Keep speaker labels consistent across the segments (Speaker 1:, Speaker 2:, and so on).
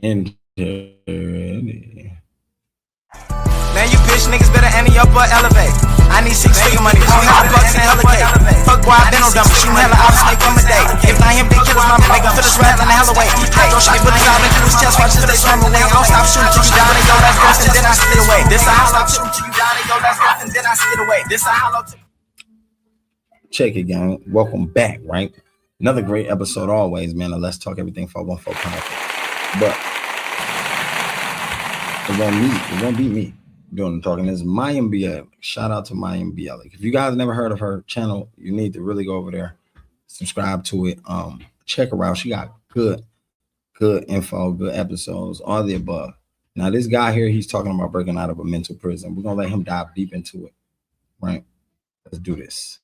Speaker 1: And
Speaker 2: Man, you bitch niggas better ante up or elevate. I need 6-figure money, phone hella bucks and hella cake. Fuck boy, I been on dumb, shooting hella out, snake from a day. If not him, then kill his mama, make him feel his wrath in the hella way. I throw shots, put the out into his chest, watch as they swim away. Don't stop shooting till you down in your last breath, and then I skid away. This a hollow tip till you down in your last breath, and then I skid away. This a hollow tip.
Speaker 1: check it, gang. Welcome back, right? Another great episode always, man. Let's talk everything 414 podcast. But it won't be me doing the talking. It's Mayim Bialik. Shout out to Mayim Bialik. If you guys never heard of her channel, you need to really go over there, subscribe to it. Check her out. She got good info, good episodes, all the above. Now, this guy here, he's talking about breaking out of a mental prison. We're gonna let him dive deep into it, right? Let's do this.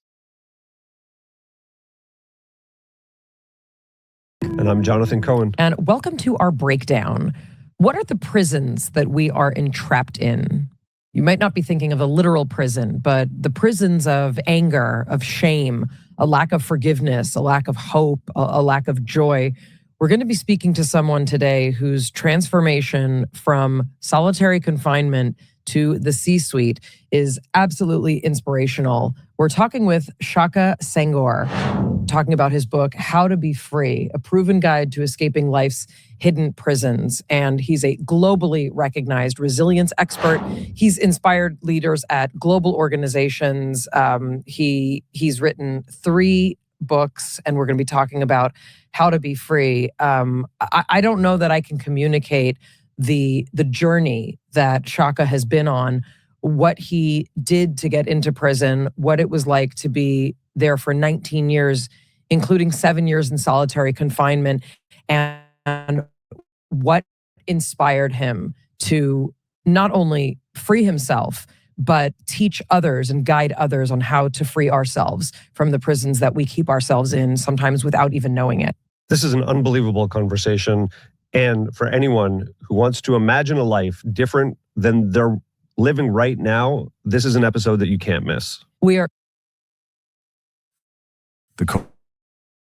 Speaker 3: And I'm Jonathan Cohen.
Speaker 4: And welcome to our breakdown. What are the prisons that we are entrapped in? You might not be thinking of a literal prison, but the prisons of anger, of shame, a lack of forgiveness, a lack of hope, a lack of joy. We're going to be speaking to someone today whose transformation from solitary confinement to the C-suite is absolutely inspirational. We're talking with Shaka Senghor, talking about his book, How to Be Free, a proven guide to escaping life's hidden prisons. And he's a globally recognized resilience expert. He's inspired leaders at global organizations. He's written 3 books, and we're going to be talking about how to be free. I don't know that I can communicate the journey that Shaka has been on, what he did to get into prison, what it was like to be there for 19 years, including 7 years in solitary confinement, and what inspired him to not only free himself, but teach others and guide others on how to free ourselves from the prisons that we keep ourselves in, sometimes without even knowing it.
Speaker 3: This is an unbelievable conversation. And for anyone who wants to imagine a life different than they're living right now, this is an episode that you can't miss.
Speaker 4: The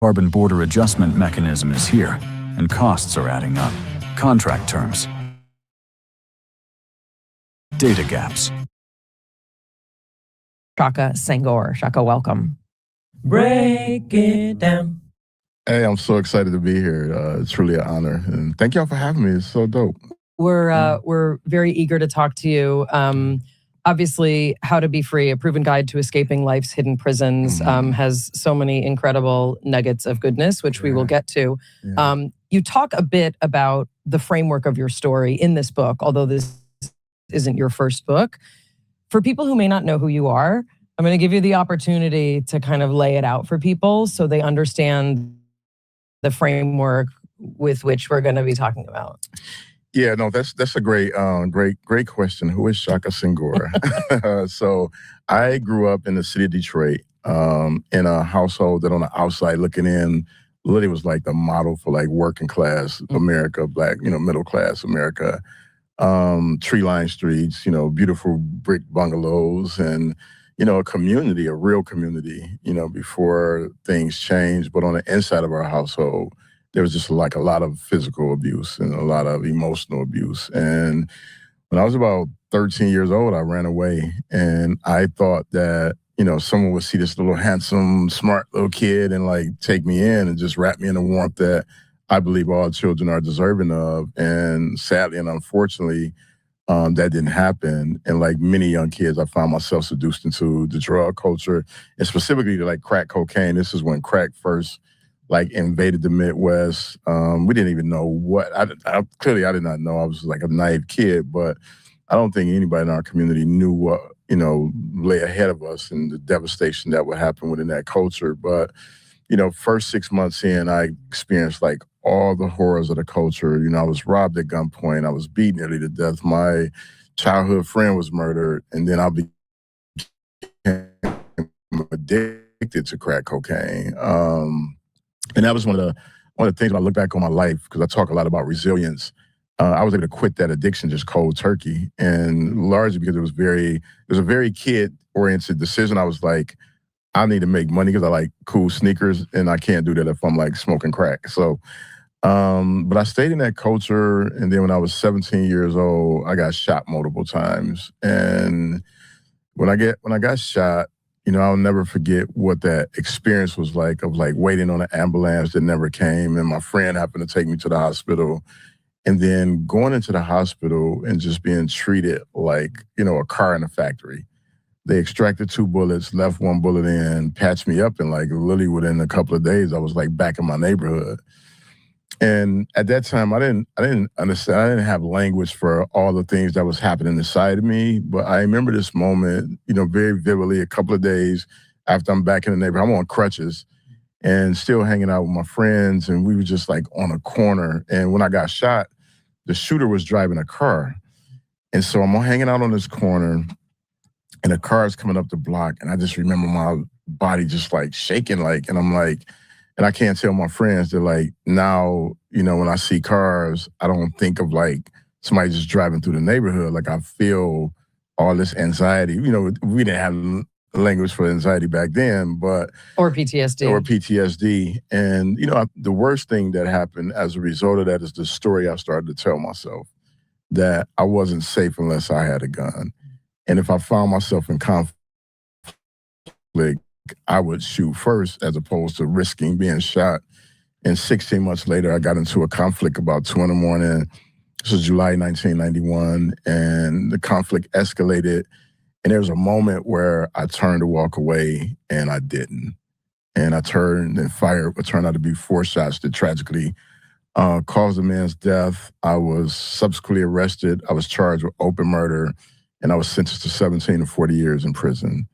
Speaker 5: carbon border adjustment mechanism is here, and costs are adding up. Contract terms, data gaps.
Speaker 4: Shaka Senghor. Shaka, welcome. Break it down.
Speaker 6: Hey, I'm so excited to be here. It's truly an honor. And thank y'all for having me. It's so dope.
Speaker 4: We're very eager to talk to you. Obviously, How to Be Free, a proven guide to escaping life's hidden prisons, has so many incredible nuggets of goodness, which we will get to.
Speaker 6: Yeah.
Speaker 4: You talk a bit about the framework of your story in this book, although this isn't your first book. For people who may not know who you are, I'm going to give you the opportunity to kind of lay it out for people so they understand the framework with which we're going to be talking about.
Speaker 6: Yeah, no, that's a great question. Who is Shaka Senghor? So I grew up in the city of Detroit, in a household that on the outside looking in, literally was like the model for like working class America, black, middle class America. Tree-lined streets, beautiful brick bungalows, and a community, a real community, before things changed. But on the inside of our household, there was just like a lot of physical abuse and a lot of emotional abuse. And when I was about 13 years old, I ran away, and I thought that, someone would see this little handsome, smart little kid and like take me in and just wrap me in the warmth that I believe all children are deserving of. And sadly and unfortunately, that didn't happen. And like many young kids, I found myself seduced into the drug culture, and specifically to like crack cocaine. This is when crack first like invaded the Midwest. We didn't even know what, I did not know. I was like a naive kid, but I don't think anybody in our community knew what, lay ahead of us and the devastation that would happen within that culture. But, first 6 months in, I experienced like all the horrors of the culture. I was robbed at gunpoint. I was beaten nearly to death. My childhood friend was murdered. And then I became addicted to crack cocaine. And that was one of the things when I look back on my life, because I talk a lot about resilience. I was able to quit that addiction just cold turkey, and largely because it was a very kid-oriented decision. I was like, I need to make money because I like cool sneakers, and I can't do that if I'm like smoking crack. So But I stayed in that culture, and then when I was 17 years old, I got shot multiple times. And when I got shot, I'll never forget what that experience was like of like waiting on an ambulance that never came, and my friend happened to take me to the hospital, and then going into the hospital and just being treated like, a car in a factory. They extracted 2 bullets, left 1 bullet in, patched me up, and like literally within a couple of days, I was like back in my neighborhood. And at that time, I didn't understand. I didn't have language for all the things that was happening inside of me. But I remember this moment, very vividly. A couple of days after I'm back in the neighborhood, I'm on crutches and still hanging out with my friends, and we were just like on a corner. And when I got shot, the shooter was driving a car, and so I'm hanging out on this corner, and a car is coming up the block, and I just remember my body just like shaking, and I'm like. And I can't tell my friends that like now, when I see cars, I don't think of like somebody just driving through the neighborhood. Like I feel all this anxiety. We didn't have language for anxiety back then, but
Speaker 4: Or PTSD.
Speaker 6: Or PTSD. And the worst thing that happened as a result of that is the story I started to tell myself, that I wasn't safe unless I had a gun. And if I found myself in conflict, I would shoot first as opposed to risking being shot. And 16 months later, I got into a conflict about 2 in the morning. This was July 1991, and the conflict escalated. And there was a moment where I turned to walk away, and I didn't. And I turned and fired what turned out to be 4 shots that tragically caused a man's death. I was subsequently arrested. I was charged with open murder, and I was sentenced to 17 to 40 years in prison.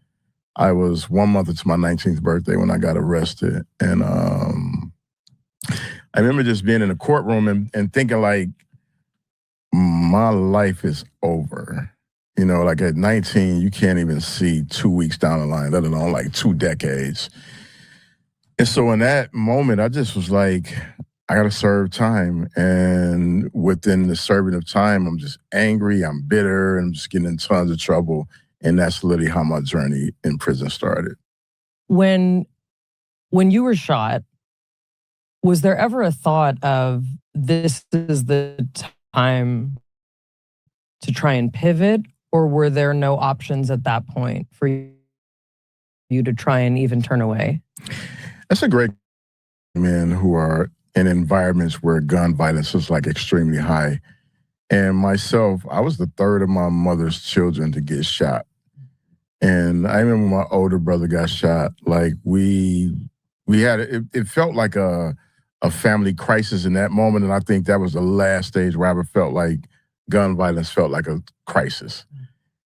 Speaker 6: I was 1 month into my 19th birthday when I got arrested. And I remember just being in a courtroom and thinking like, my life is over. Like at 19, you can't even see 2 weeks down the line, let alone like 2 decades. And so in that moment, I just was like, I got to serve time. And within the serving of time, I'm just angry, I'm bitter, and I'm just getting in tons of trouble. And that's literally how my journey in prison started.
Speaker 4: When you were shot, was there ever a thought of this is the time to try and pivot, or were there no options at that point for you to try and even turn away?
Speaker 6: That's a great men who are in environments where gun violence is like extremely high. And myself, I was the 3rd of my mother's children to get shot. And I remember my older brother got shot. Like we had, it felt like a family crisis in that moment. And I think that was the last stage where I ever felt like gun violence felt like a crisis.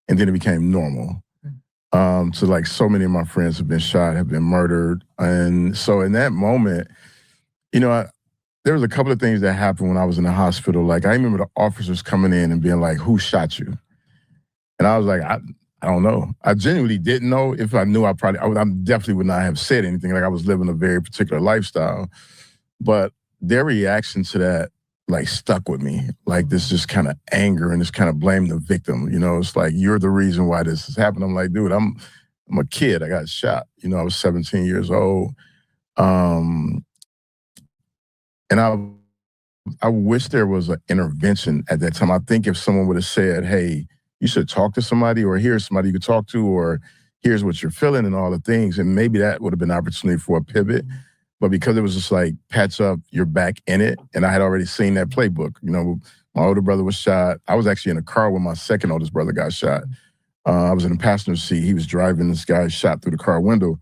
Speaker 6: And then it became normal. So like so many of my friends have been shot, have been murdered. And so in that moment, there was a couple of things that happened when I was in the hospital. Like I remember the officers coming in and being like, who shot you? And I was like, I don't know. I genuinely didn't know. If I knew, I definitely would not have said anything. Like I was living a very particular lifestyle. But their reaction to that like stuck with me. Like this just kind of anger and this kind of blame the victim. It's like, you're the reason why this has happened. I'm like, dude, I'm a kid. I got shot. I was 17 years old. And I wish there was an intervention at that time. I think if someone would have said, hey, you should talk to somebody, or here's somebody you could talk to, or here's what you're feeling and all the things. And maybe that would have been an opportunity for a pivot. But because it was just like, patch up, you're back in it. And I had already seen that playbook. My older brother was shot. I was actually in a car when my second oldest brother got shot. I was in the passenger seat. He was driving. This guy shot through the car window.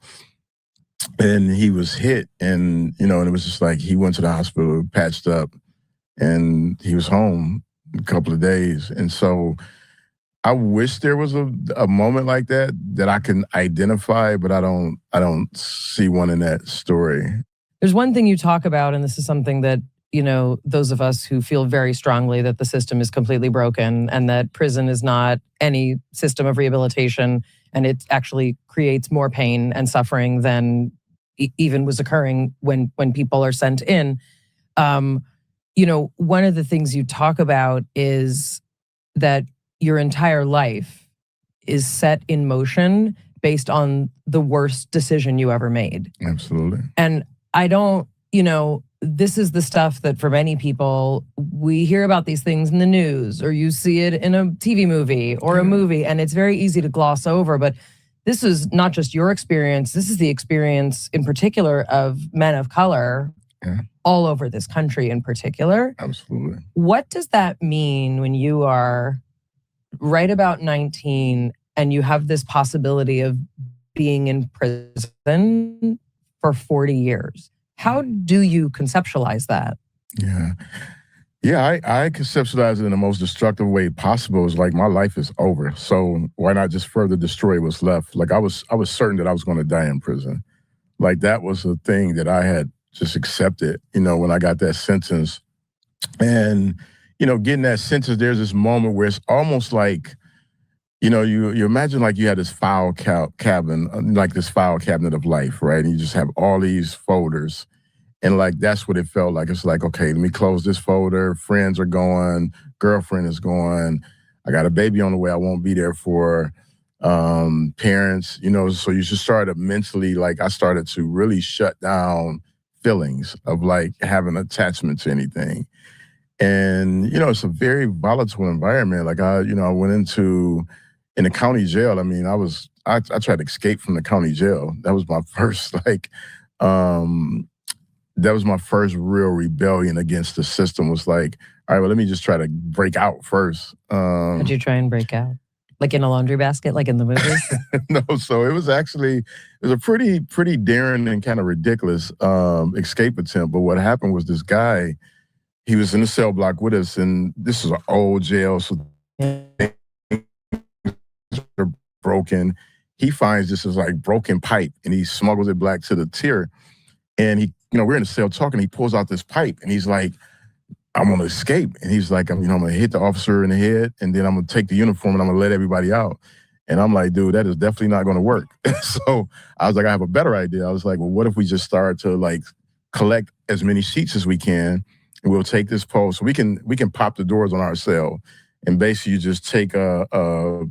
Speaker 6: And he was hit. And, and it was just like, he went to the hospital, patched up, and he was home in a couple of days. And so I wish there was a moment like that I can identify, but I don't see one in that story.
Speaker 4: There's one thing you talk about, and this is something that, those of us who feel very strongly that the system is completely broken and that prison is not any system of rehabilitation, and it actually creates more pain and suffering than even was occurring when people are sent in. One of the things you talk about is that your entire life is set in motion based on the worst decision you ever made.
Speaker 6: Absolutely.
Speaker 4: And I don't, this is the stuff that for many people, we hear about these things in the news, or you see it in a TV movie or a movie, and it's very easy to gloss over. But this is not just your experience. This is the experience in particular of men of color all over this country in particular.
Speaker 6: Absolutely.
Speaker 4: What does that mean when you are right about 19 and you have this possibility of being in prison for 40 years? How do you conceptualize that?
Speaker 6: Yeah, I conceptualize it in the most destructive way possible. It's like my life is over. So why not just further destroy what's left? Like I was certain that I was going to die in prison. Like that was a thing that I had just accepted, when I got that sentence. And, getting that sentence, there's this moment where it's almost like, you imagine like you had this file cabin, like this file cabinet of life, right? And you just have all these folders. And like, that's what it felt like. It's like, okay, let me close this folder. Friends are gone. Girlfriend is gone. I got a baby on the way I won't be there for. Parents, so you just started mentally, like I started to really shut down feelings of like having attachment to anything. And, it's a very volatile environment. Like I went in the county jail. I mean, I tried to escape from the county jail. That was my first, that was my first real rebellion against the system. Was like, all right, well, let me just try to break out first.
Speaker 4: How'd you try and break out? Like in a laundry basket, like in the movies?
Speaker 6: No, so it was a pretty daring and kind of ridiculous escape attempt. But what happened was this guy, he was in the cell block with us, and this is an old jail, so things are broken. He finds this is like broken pipe, and he smuggles it back to the tier. And he, we're in the cell talking. He pulls out this pipe, and he's like, I'm going to escape. And he's like, I'm going to hit the officer in the head, and then I'm going to take the uniform, and I'm going to let everybody out. And I'm like, dude, that is definitely not going to work. So I was like, I have a better idea. I was like, well, what if we just start to like collect as many sheets as we can, and we'll take this pole. So we can pop the doors on our cell. And basically you just take a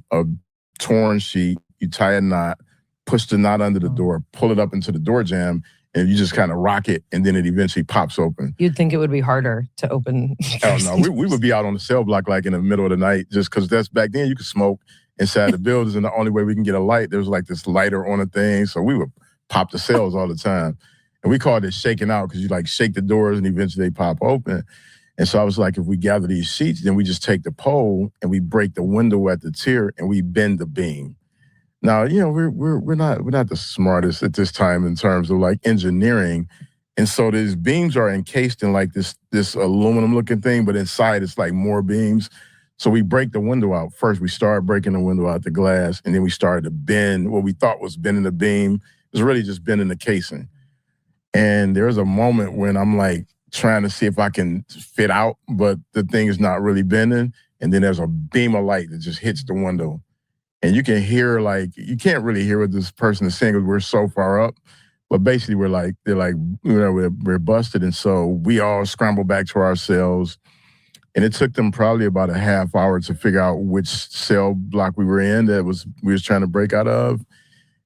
Speaker 6: torn sheet, you tie a knot, push the knot under the door, pull it up into the door jamb, and you just kind of rock it, and then it eventually pops open.
Speaker 4: You'd think it would be harder to open.
Speaker 6: Oh, no. We would be out on the cell block like in the middle of the night, just because that's back then you could smoke inside the buildings, and the only way we can get a light, there was like this lighter on a thing. So we would pop the cells all the time. And we called it shaking out because you like shake the doors and eventually they pop open. And so I was like, if we gather these sheets, then we just take the pole and we break the window at the tier and we bend the beam. Now, we're not the smartest at this time in terms of like engineering. And so these beams are encased in like this aluminum looking thing, but inside it's like more beams. So we break the window out. First, we started breaking the window out, the glass, and then we started to bend what we thought was bending the beam. It was really just bending the casing. And there was a moment when I'm like trying to see if I can fit out, but the thing is not really bending. And then there's a beam of light that just hits the window. And you can hear, like, you can't really hear what this person is saying because we're so far up. But basically, we're busted. And so we all scramble back to our cells. And it took them probably about a half hour to figure out which cell block we were in we was trying to break out of.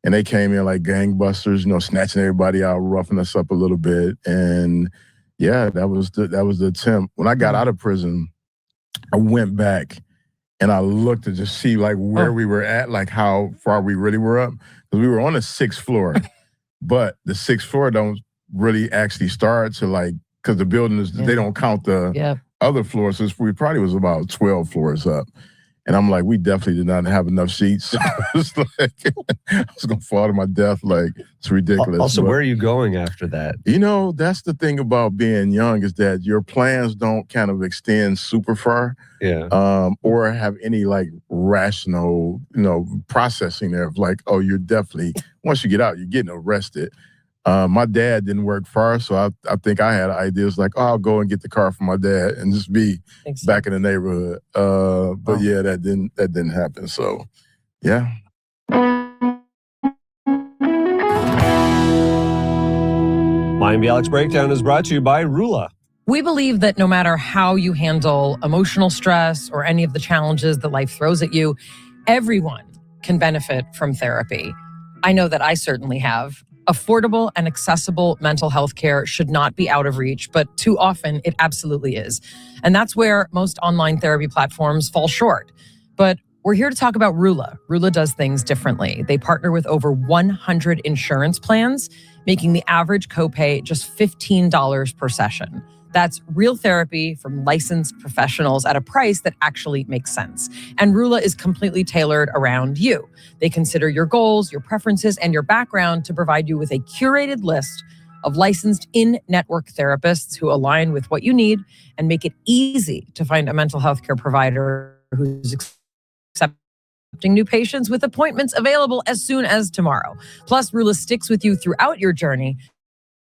Speaker 6: And they came in like gangbusters, snatching everybody out, roughing us up a little bit. And yeah, that was the attempt. When I got out of prison, I went back and I looked to just see like where we were at, like how far we really were up. Because we were on the 6th floor, but the 6th floor don't really actually start to like, because the building is, they don't count the other floors. So we probably was about 12 floors up. And I'm like, we definitely did not have enough seats. It's like, I was going to fall to my death. Like, it's ridiculous.
Speaker 3: Also, where are you going after that?
Speaker 6: That's the thing about being young is that your plans don't kind of extend super far.
Speaker 3: Yeah.
Speaker 6: Or have any like rational, processing there of like, oh, you're definitely, once you get out, you're getting arrested. My dad didn't work far, so I think I had ideas like, oh, I'll go and get the car from my dad and just be back in the neighborhood. But yeah, that didn't happen. So, yeah.
Speaker 3: Mayim Bialik's Breakdown is brought to you by Rula.
Speaker 4: We believe that no matter how you handle emotional stress or any of the challenges that life throws at you, everyone can benefit from therapy. I know that I certainly have. Affordable and accessible mental health care should not be out of reach, but too often it absolutely is. And that's where most online therapy platforms fall short. But we're here to talk about Rula. Rula does things differently. They partner with over 100 insurance plans, making the average copay just $15 per session. That's real therapy from licensed professionals at a price that actually makes sense. And Rula is completely tailored around you. They consider your goals, your preferences, and your background to provide you with a curated list of licensed in-network therapists who align with what you need and make it easy to find a mental health care provider who's accepting new patients with appointments available as soon as tomorrow. Plus, Rula sticks with you throughout your journey,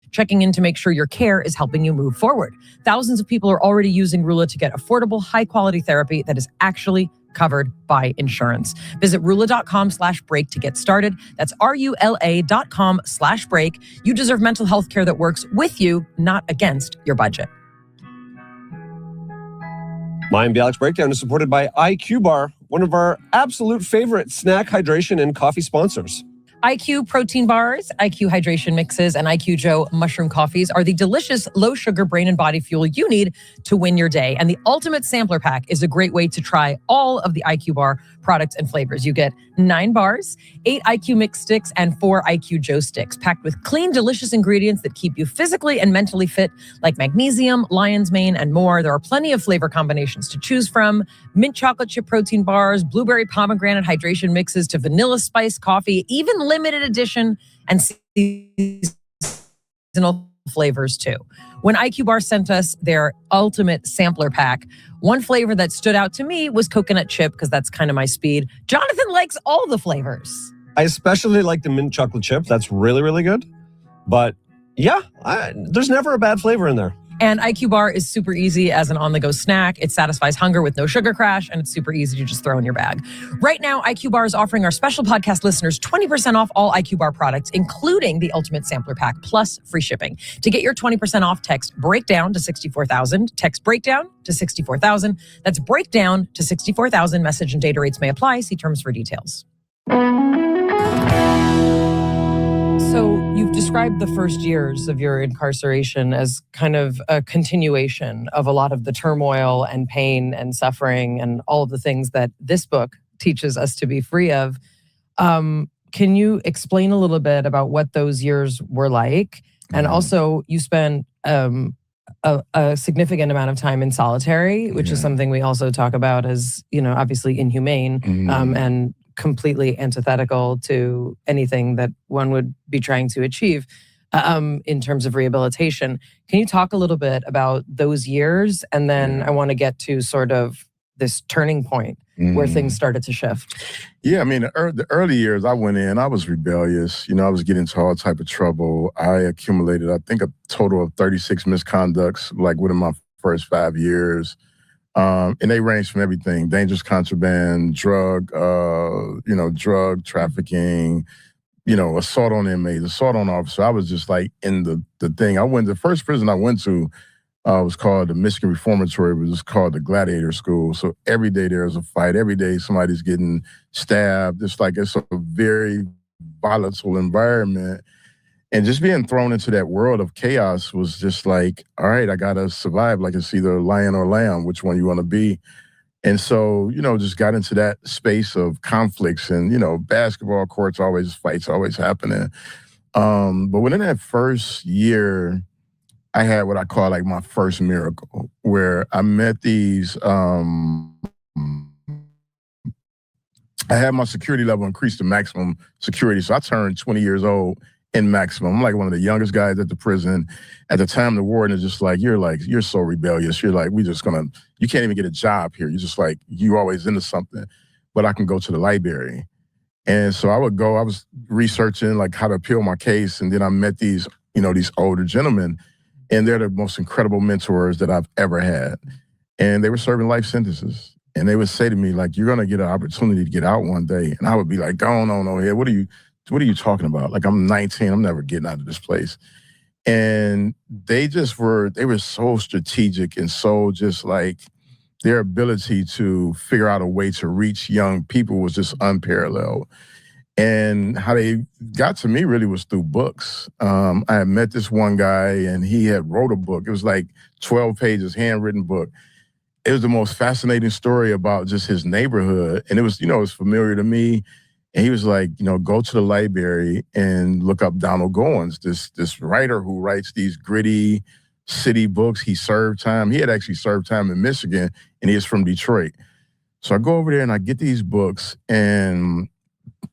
Speaker 4: checking in to make sure your care is helping you move forward. Thousands of people are already using Rula to get affordable, high-quality therapy that is actually covered by insurance. Visit rula.com/break to get started. That's RULA.com/break. You deserve mental health care that works with you, not against your budget.
Speaker 3: My MBLX Breakdown is supported by IQ Bar, one of our absolute favorite snack, hydration, and coffee sponsors.
Speaker 4: IQ protein bars, IQ hydration mixes, and IQ Joe mushroom coffees are the delicious low-sugar brain and body fuel you need to win your day. And the Ultimate Sampler Pack is a great way to try all of the IQ Bar products and flavors. You get 9 bars, 8 IQ Mix sticks, and 4 IQ Joe sticks, packed with clean, delicious ingredients that keep you physically and mentally fit, like magnesium, lion's mane, and more. There are plenty of flavor combinations to choose from: mint chocolate chip protein bars, blueberry pomegranate hydration mixes, to vanilla spice coffee, even limited edition and seasonal flavors too. When IQ Bar sent us their Ultimate Sampler Pack, one flavor that stood out to me was coconut chip, because that's kind of my speed. Jonathan likes all the flavors.
Speaker 3: I especially like the mint chocolate chip. That's really, really good. But yeah, there's never a bad flavor in there.
Speaker 4: And IQ Bar is super easy as an on-the-go snack. It satisfies hunger with no sugar crash, and it's super easy to just throw in your bag. Right now, IQ Bar is offering our special podcast listeners 20% off all IQ Bar products, including the Ultimate Sampler Pack, plus free shipping. To get your 20% off, text BREAKDOWN to 64,000. Text BREAKDOWN to 64,000. That's BREAKDOWN to 64,000. Message and data rates may apply. See terms for details. So you've described the first years of your incarceration as kind of a continuation of a lot of the turmoil and pain and suffering and all of the things that this book teaches us to be free of. Can you explain a little bit about what those years were like? And also, you spent a significant amount of time in solitary, which is something we also talk about as, obviously inhumane and completely antithetical to anything that one would be trying to achieve in terms of rehabilitation. Can you talk a little bit about those years? And then I want to get to sort of this turning point where things started to shift.
Speaker 6: Yeah, I mean, the early years I went in, I was rebellious. I was getting into all type of trouble. I accumulated, I think, a total of 36 misconducts, like within my first 5 years. And they range from everything: dangerous contraband, drug trafficking, assault on inmates, assault on officers. I was just like in the thing. The first prison I went to was called the Michigan Reformatory, but it was called the Gladiator School. So every day there's a fight. Every day somebody's getting stabbed. It's a very volatile environment. And just being thrown into that world of chaos was just like, all right, I got to survive. Like, it's either lion or lamb, which one you want to be. And so, just got into that space of conflicts and, basketball courts, always fights, always happening. But within that first year, I had what I call like my first miracle, where I met these, I had my security level increased to maximum security. So I turned 20 years old in maximum. I'm like one of the youngest guys at the prison. At the time, the warden is just like, you're so rebellious. You're like, you can't even get a job here. You're just like, you always into something. But I can go to the library. And so I would go, I was researching like how to appeal my case. And then I met these older gentlemen, and they're the most incredible mentors that I've ever had. And they were serving life sentences. And they would say to me, like, you're going to get an opportunity to get out one day. And I would be like, go on here. What are you talking about? Like, I'm 19. I'm never getting out of this place. And they were so strategic and so just like their ability to figure out a way to reach young people was just unparalleled. And how they got to me really was through books. I had met this one guy, and he had wrote a book. It was like 12 pages, handwritten book. It was the most fascinating story about just his neighborhood. And it was, it was familiar to me. And he was like, go to the library and look up Donald Goins, this writer who writes these gritty city books. He served time. He had actually served time in Michigan, and he is from Detroit. So I go over there and I get these books, and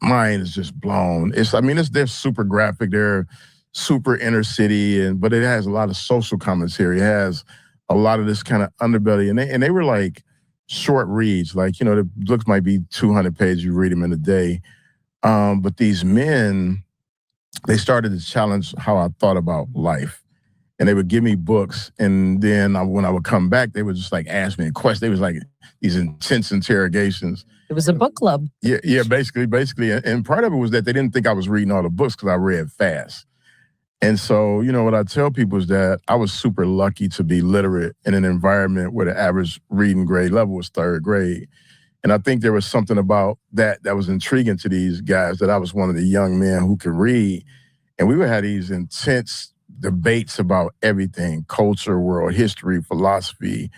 Speaker 6: mind is just blown. They're super graphic. They're super inner city, but it has a lot of social commentary. It has a lot of this kind of underbelly, and they were like short reads. Like, the books might be 200 pages. You read them in a day. But these men, they started to challenge how I thought about life. And they would give me books, and then when I would come back, they would just like ask me a question. They was like these intense interrogations.
Speaker 4: It was a book club.
Speaker 6: Yeah, basically. And part of it was that they didn't think I was reading all the books because I read fast. And so, what I tell people is that I was super lucky to be literate in an environment where the average reading grade level was 3rd grade. And I think there was something about that was intriguing to these guys, that I was one of the young men who could read. And we would have these intense debates about everything: culture, world history, philosophy.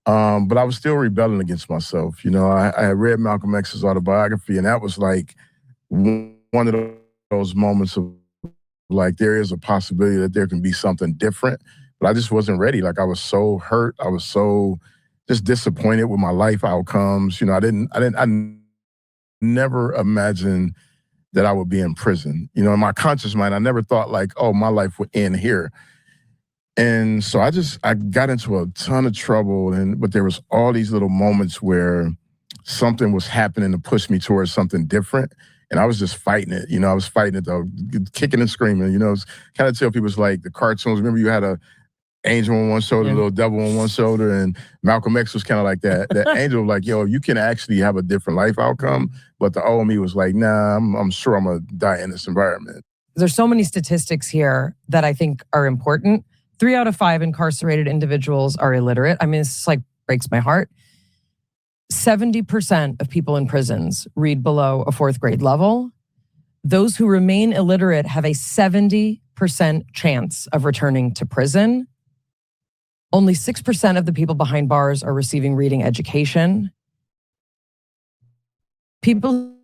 Speaker 6: But I was still rebelling against myself. I had read Malcolm X's autobiography, and that was like one of those moments of like, there is a possibility that there can be something different. But I just wasn't ready. Like, I was so hurt. I was so just disappointed with my life outcomes. I never imagined that I would be in prison. In my conscious mind, I never thought like, oh, my life would end here. And so I got into a ton of trouble, but there was all these little moments where something was happening to push me towards something different. And I was just fighting it. I was fighting it though, kicking and screaming. It's kind of tell people, it's like the cartoons. Remember, you had a angel on one shoulder, little devil on one shoulder, and Malcolm X was kind of like that. That angel was like, yo, you can actually have a different life outcome. But the old me was like, nah, I'm sure I'm going to die in this environment.
Speaker 4: There's so many statistics here that I think are important. 3 out of 5 incarcerated individuals are illiterate. This like breaks my heart. 70% of people in prisons read below a 4th grade level. Those who remain illiterate have a 70% chance of returning to prison. Only 6% of the people behind bars are receiving reading education. People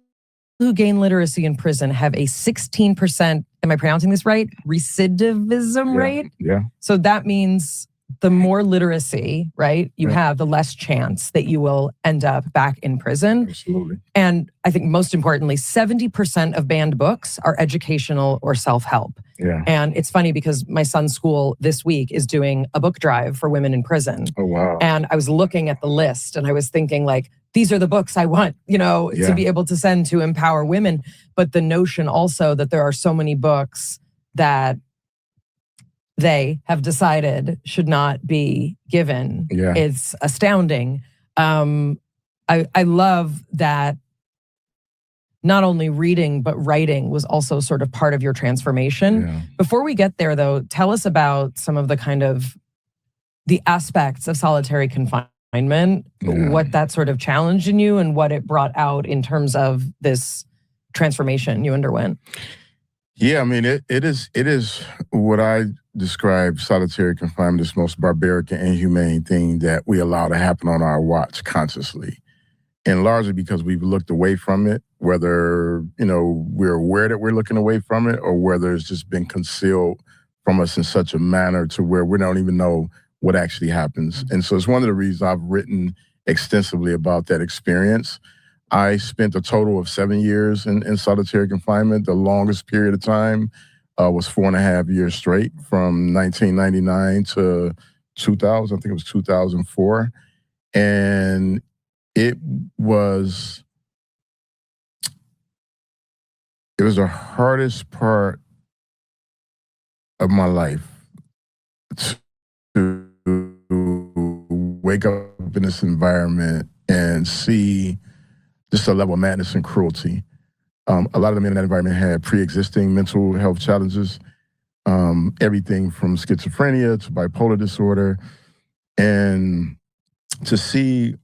Speaker 4: who gain literacy in prison have a 16%, am I pronouncing this right? Recidivism rate?
Speaker 6: Yeah.
Speaker 4: So that means the more literacy, right, you have, the less chance that you will end up back in prison.
Speaker 6: Absolutely.
Speaker 4: And I think most importantly, 70% of banned books are educational or self-help.
Speaker 6: Yeah.
Speaker 4: And it's funny because my son's school this week is doing a book drive for women in prison.
Speaker 6: Oh, wow.
Speaker 4: And I was looking at the list and I was thinking like, these are the books I want, to be able to send to empower women. But the notion also that there are so many books that they have decided should not be given is astounding. I love that not only reading, but writing was also sort of part of your transformation.
Speaker 6: Yeah.
Speaker 4: Before we get there, though, tell us about some of the kind of the aspects of solitary confinement, what that sort of challenged in you and what it brought out in terms of this transformation you underwent.
Speaker 6: Yeah, it is what I describe solitary confinement as the most barbaric and inhumane thing that we allow to happen on our watch consciously. And largely because we've looked away from it, whether, we're aware that we're looking away from it or whether it's just been concealed from us in such a manner to where we don't even know what actually happens. And so it's one of the reasons I've written extensively about that experience. I spent a total of 7 years in solitary confinement. The longest period of time was 4.5 years straight, from 1999 to 2000. I think it was 2004. And it was the hardest part of my life to wake up in this environment and see just a level of madness and cruelty. A lot of the men in that environment had pre-existing mental health challenges, everything from schizophrenia to bipolar disorder. And to see,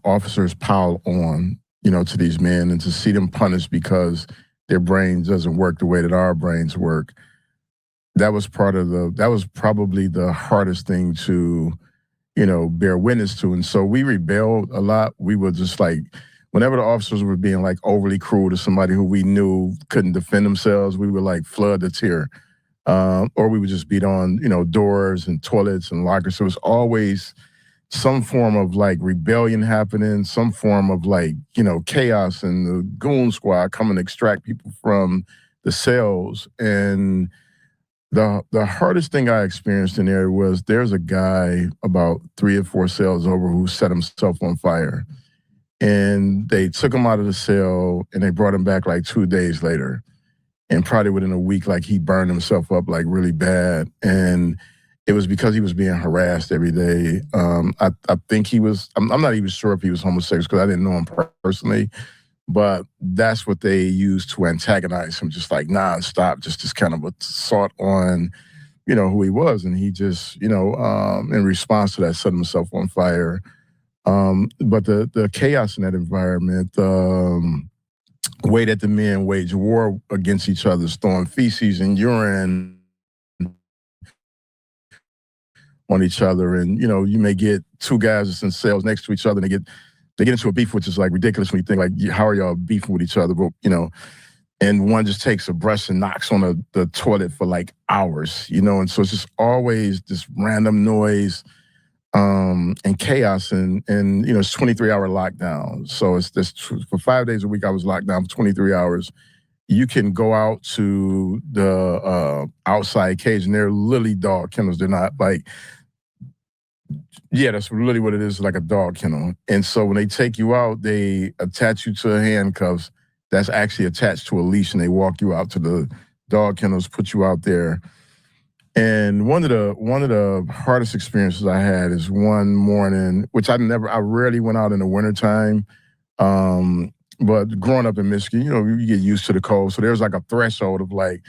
Speaker 6: officers pile on, to these men and to see them punished because their brains doesn't work the way that our brains work. That was probably the hardest thing to, bear witness to. And so we rebelled a lot. We were just like, whenever the officers were being like overly cruel to somebody who we knew couldn't defend themselves, we would like flood the tier. Or we would just beat on, doors and toilets and lockers. So it was always some form of like rebellion happening, some form of like, chaos, and the goon squad coming to extract people from the cells. And the hardest thing I experienced in there was there's a guy about 3 or 4 cells over who set himself on fire. And they took him out of the cell and they brought him back like 2 days later. And probably within a week, like he burned himself up like really bad. And it was because he was being harassed every day. I think I'm not even sure if he was homosexual because I didn't know him personally. But that's what they used to antagonize him, just like nonstop, just this kind of assault on, who he was. And he just, in response to that, set himself on fire. But the chaos in that environment, way that the men wage war against each other, throwing feces and urine on each other. And, you may get 2 guys that's in cells next to each other and they get into a beef, which is like ridiculous when you think like, how are y'all beefing with each other? But, and one just takes a brush and knocks on the toilet for like hours, and so it's just always this random noise and chaos. And it's 23-hour lockdown. So it's this for 5 days a week, I was locked down for 23 hours. You can go out to the outside cage and they're literally dog kennels. They're not like, yeah, that's really what it is, like a dog kennel. And so when they take you out, they attach you to handcuffs that's actually attached to a leash, and they walk you out to the dog kennels, put you out there. And one of the hardest experiences I had is one morning, which I rarely went out in the wintertime. But growing up in Michigan, you get used to the cold. So there's like a threshold of like,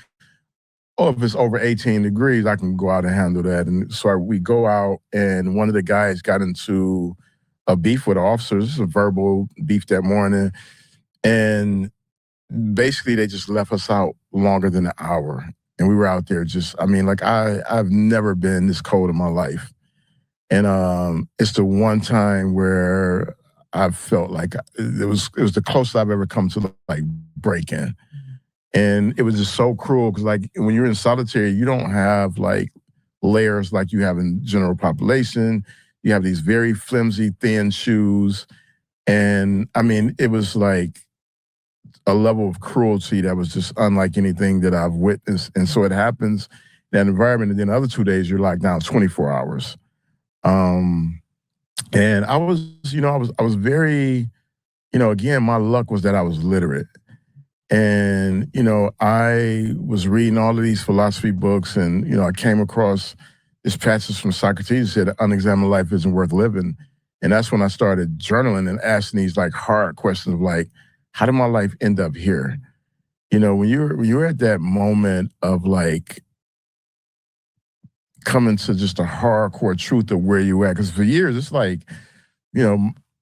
Speaker 6: if it's over 18 degrees, I can go out and handle that. And so we go out, and one of the guys got into a beef with officers. This is a verbal beef that morning. And basically they just left us out longer than an hour. And we were out there I've never been this cold in my life. And it's the one time where I felt like it was the closest I've ever come to like break-in. And it was just so cruel because like when you're in solitary, you don't have like layers like you have in general population. You have these very flimsy, thin shoes. And it was like a level of cruelty that was just unlike anything that I've witnessed. And so it happens in that environment. And then the other 2 days, you're locked down 24 hours. And I was very, again, my luck was that I was literate. And, I was reading all of these philosophy books, and, I came across this passage from Socrates that said, unexamined life isn't worth living. And that's when I started journaling and asking these like hard questions of like, how did my life end up here? When you're at that moment of like coming to just a hardcore truth of where you at, because for years it's like,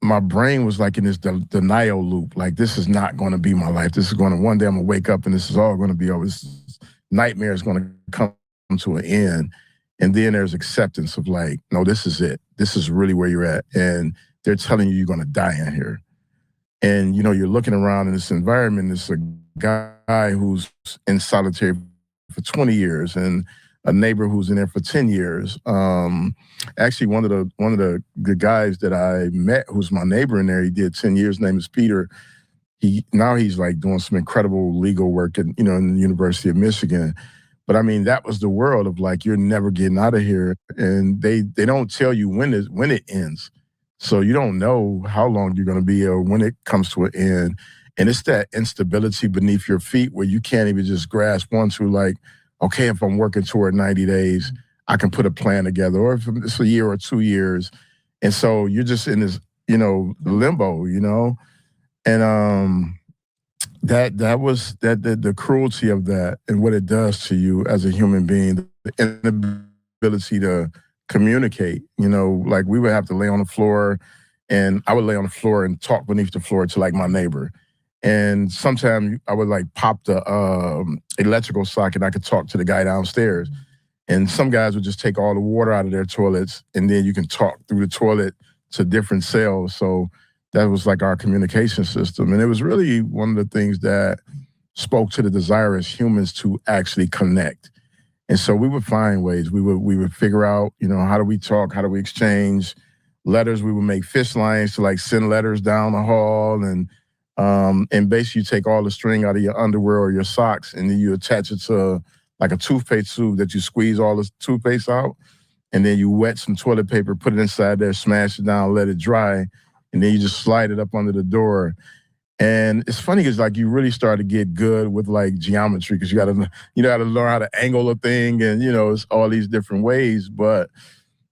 Speaker 6: my brain was like in this denial loop. Like, this is not going to be my life. One day I'm going to wake up and this is all going to be over. This nightmare is going to come to an end. And then there's acceptance of like, no, this is it. This is really where you're at. And they're telling you you're going to die in here. And, you're looking around in this environment. It's a guy who's in solitary for 20 years and a neighbor who's in there for 10 years. Actually, one of the guys that I met, who's my neighbor in there, he did 10 years. His name is Peter. He's like doing some incredible legal work in the University of Michigan. But that was the world of like, you're never getting out of here. And they don't tell you when it ends. So you don't know how long you're going to be or when it comes to an end. And it's that instability beneath your feet where you can't even just grasp onto like, okay, if I'm working toward 90 days, I can put a plan together, or if it's a year or 2 years. And so you're just in this, limbo, and that was the cruelty of that and what it does to you as a human being, the inability to communicate. Like we would have to lay on the floor, and I would lay on the floor and talk beneath the floor to like my neighbor. And sometimes I would like pop the electrical socket and I could talk to the guy downstairs. And some guys would just take all the water out of their toilets and then you can talk through the toilet to different cells. So that was like our communication system. And it was really one of the things that spoke to the desire as humans to actually connect. And so we would find ways. We would figure out, how do we talk? How do we exchange letters? We would make fish lines to like send letters down the hall, and basically you take all the string out of your underwear or your socks, and then you attach it to like a toothpaste tube that you squeeze all the toothpaste out, and then you wet some toilet paper, put it inside there, smash it down, let it dry, and then you just slide it up under the door. And it's funny because like you really start to get good with like geometry because you got to learn how to angle a thing, and it's all these different ways. But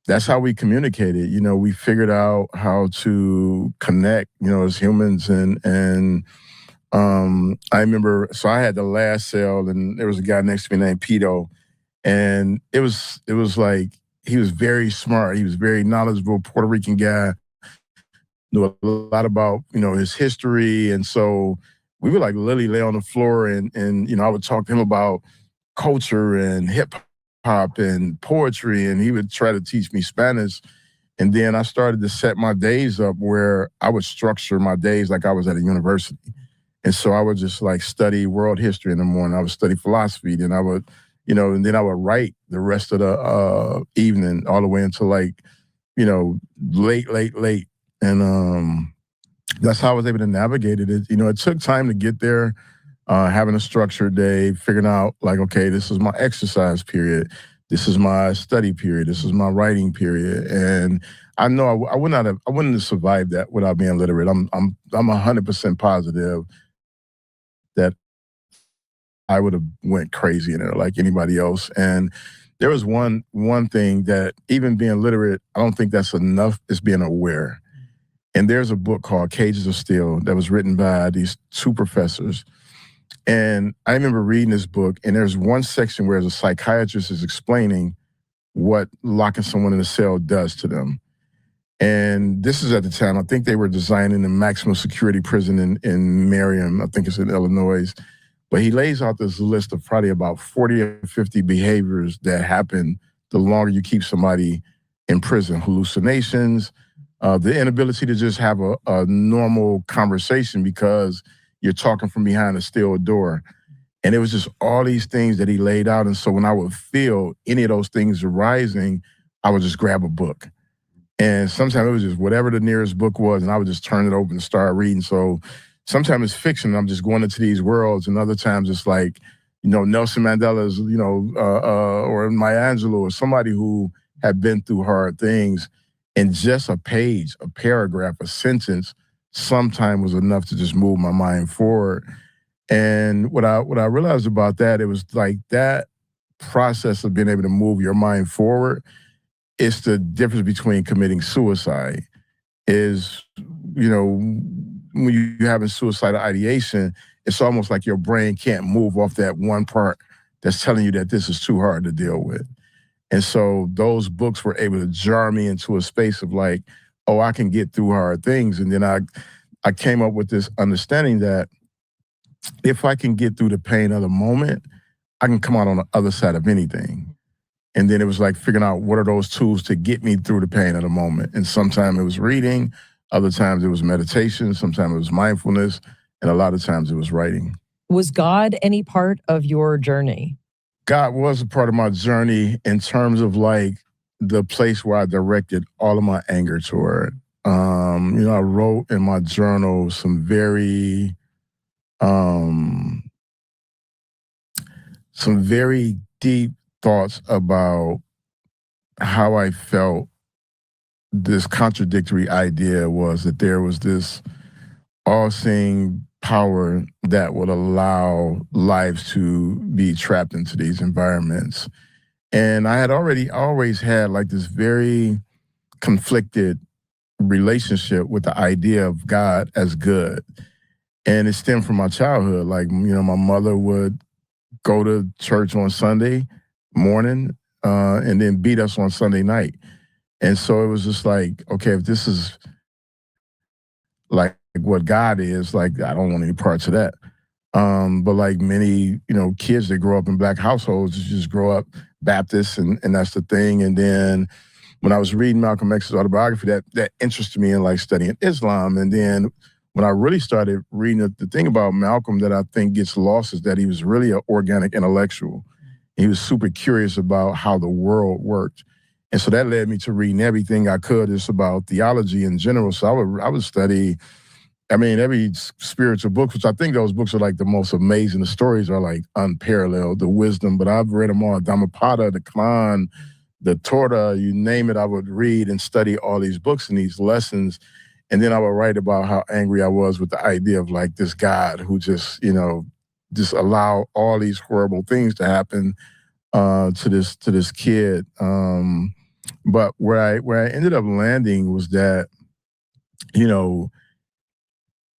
Speaker 6: that's how we communicated. We figured out how to connect, as humans. And I remember, so I had the last cell, and there was a guy next to me named Pito, and it was like he was very smart. He was very knowledgeable, Puerto Rican guy. Knew a lot about, his history. And so we would like literally lay on the floor and I would talk to him about culture and hip hop and poetry, and he would try to teach me Spanish. And then I started to set my days up where I would structure my days like I was at a university. And so I would just like study world history in the morning. I would study philosophy. Then I would, and then I would write the rest of the evening all the way until like, late. And that's how I was able to navigate it. It took time to get there, having a structured day, figuring out like, okay, this is my exercise period. This is my study period. This is my writing period. And I know I wouldn't have survived that without being literate. I'm 100% positive that I would have went crazy in it like anybody else. And there was one thing that even being literate, I don't think that's enough, is being aware. And there's a book called Cages of Steel that was written by these two professors. And I remember reading this book, and there's one section where the psychiatrist is explaining what locking someone in a cell does to them. And this is at the time, I think they were designing the maximum security prison in Marion, I think it's in Illinois. But he lays out this list of probably about 40 or 50 behaviors that happen the longer you keep somebody in prison. Hallucinations, the inability to just have a normal conversation because you're talking from behind a steel door. And it was just all these things that he laid out. And so when I would feel any of those things arising, I would just grab a book. And sometimes it was just whatever the nearest book was, and I would just turn it open and start reading. So sometimes it's fiction, I'm just going into these worlds, and other times it's like, Nelson Mandela's, or Maya Angelou, or somebody who had been through hard things. And just a page, a paragraph, a sentence, sometimes was enough to just move my mind forward. And what I realized about that, it was like that process of being able to move your mind forward is the difference between committing suicide. Is, when you're having suicidal ideation, it's almost like your brain can't move off that one part that's telling you that this is too hard to deal with. And so those books were able to jar me into a space of like, oh, I can get through hard things. And then I came up with this understanding that if I can get through the pain of the moment, I can come out on the other side of anything. And then it was like figuring out what are those tools to get me through the pain of the moment. And sometimes it was reading, other times it was meditation, sometimes it was mindfulness, and a lot of times it was writing.
Speaker 4: Was God any part of your journey?
Speaker 6: God was a part of my journey in terms of like the place where I directed all of my anger toward. I wrote in my journal some very deep thoughts about how I felt this contradictory idea was that there was this all-seeing power that would allow lives to be trapped into these environments. And I had always had like this very conflicted relationship with the idea of God as good. And it stemmed from my childhood. Like, my mother would go to church on Sunday morning and then beat us on Sunday night. And so it was just like, okay, if this is like what God is. Like, I don't want any parts of that. But like many, kids that grow up in Black households, just grow up Baptist, and that's the thing. And then when I was reading Malcolm X's autobiography, that interested me in like studying Islam. And then when I really started reading the thing about Malcolm that I think gets lost is that he was really an organic intellectual. He was super curious about how the world worked. And so that led me to reading everything I could just about theology in general. So I would study, every spiritual book, which I think those books are like the most amazing. The stories are like unparalleled, the wisdom, but I've read them all, Dhammapada, the Quran, the Torah, you name it, I would read and study all these books and these lessons. And then I would write about how angry I was with the idea of like this God who just, just allow all these horrible things to happen to this kid. But where I ended up landing was that,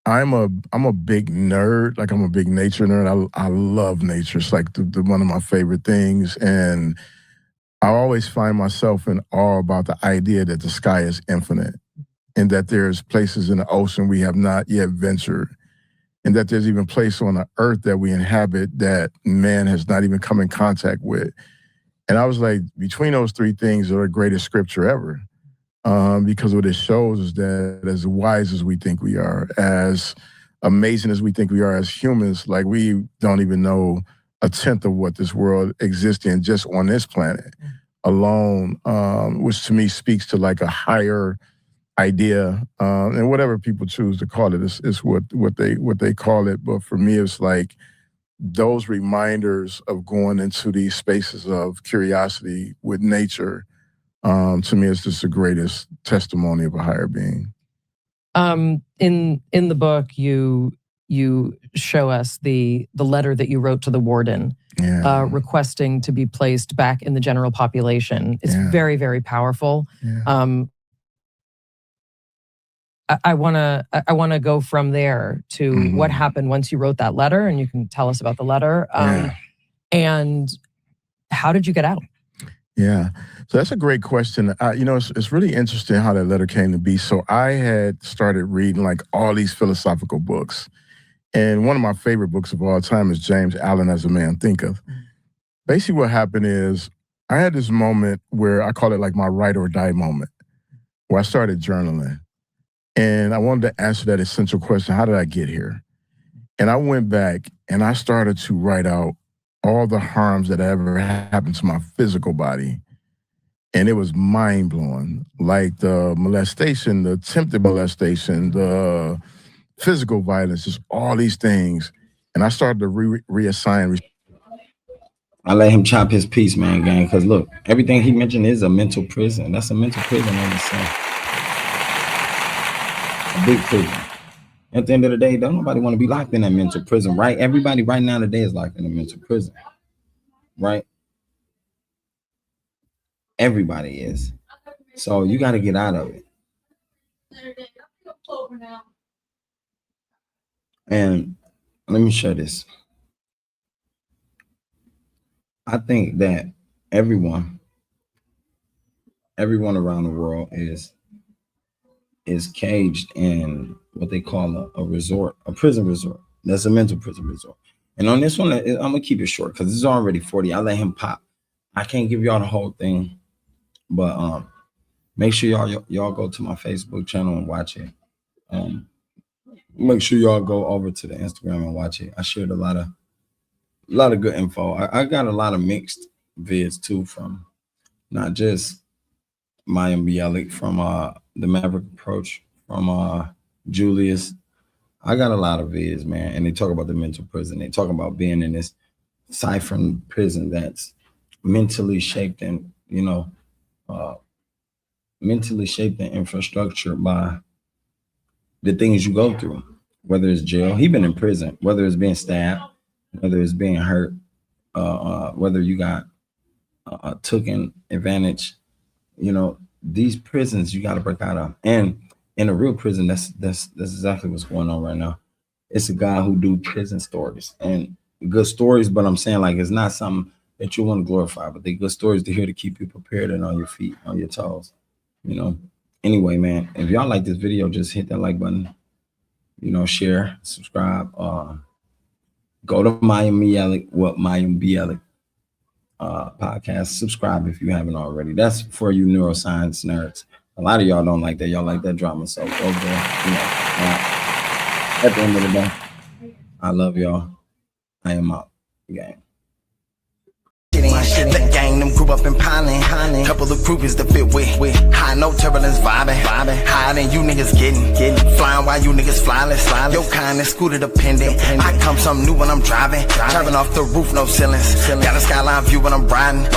Speaker 6: I'm a big nerd. Like, I'm a big nature nerd. I love nature. It's like the one of my favorite things. And I always find myself in awe about the idea that the sky is infinite and that there's places in the ocean we have not yet ventured, and that there's even place on the earth that we inhabit that man has not even come in contact with. And I was like, between those three things are the greatest scripture ever. Because what it shows is that as wise as we think we are, as amazing as we think we are as humans, like, we don't even know a tenth of what this world exists in just on this planet alone, which to me speaks to like a higher idea, and whatever people choose to call it is what they call it. But for me, it's like those reminders of going into these spaces of curiosity with nature. To me, it's just the greatest testimony of a higher being.
Speaker 4: In the book, you show us the letter that you wrote to the warden, requesting to be placed back in the general population. It's very, very powerful.
Speaker 6: Yeah.
Speaker 4: I want to go from there to what happened once you wrote that letter, and you can tell us about the letter. And how did you get out?
Speaker 6: Yeah, so that's a great question. It's really interesting how that letter came to be. So I had started reading like all these philosophical books. And one of my favorite books of all time is James Allen, As a Man Thinketh. Basically what happened is I had this moment where I call it like my ride or die moment, where I started journaling. And I wanted to answer that essential question, how did I get here? And I went back and I started to write out all the harms that ever happened to my physical body. And it was mind-blowing. Like the molestation, the attempted molestation, the physical violence, just all these things. And I started to reassign.
Speaker 1: I let him chop his piece, man, gang, because look, everything he mentioned is a mental prison. That's a mental prison on itself. A big prison. At the end of the day, don't nobody want to be locked in that mental prison, right? Everybody right now today is locked in a mental prison, right? Everybody is. So you got to get out of it. And let me share this. I think that everyone around the world is caged in what they call a resort, a prison resort. That's a mental prison resort. And on this one, I'm gonna keep it short because it's already 40. I let him pop. I can't give y'all the whole thing, but make sure y'all go to my Facebook channel and watch it. Make sure y'all go over to the Instagram and watch it. I shared a lot of good info. I got a lot of mixed vids too, from not just Mayim Bialik, from the Maverick Approach, from Julius. I got a lot of vids, man, and they talk about the mental prison. They talk about being in this siphon prison that's mentally shaped and, mentally shaped and infrastructure by the things you go through, whether it's jail. He been in prison, whether it's being stabbed, whether it's being hurt, whether you got taken advantage. These prisons you got to break out of. And in a real prison, that's exactly what's going on right now. It's a guy who do prison stories, and good stories, but I'm saying, like, it's not something that you want to glorify, but they good stories to hear to keep you prepared and on your feet, on your toes. Anyway, man, if y'all like this video, just hit that like button. share, subscribe. Go to Mayim Bialik, Mayim Bialik podcast. Subscribe if you haven't already. That's for you neuroscience nerds. A lot of y'all don't like that. Y'all like that drama. So go there. At the end of the day, I love y'all. I am out. Gang.
Speaker 2: The gang, them grew up in pining. Couple of groupies to fit with. High, no turbulence, vibing. Higher than you niggas getting. Flying while you niggas flyless. Your kind is scooter dependent. I come something new when I'm driving. Driving off the roof, no ceilings. Got a skyline view when I'm riding.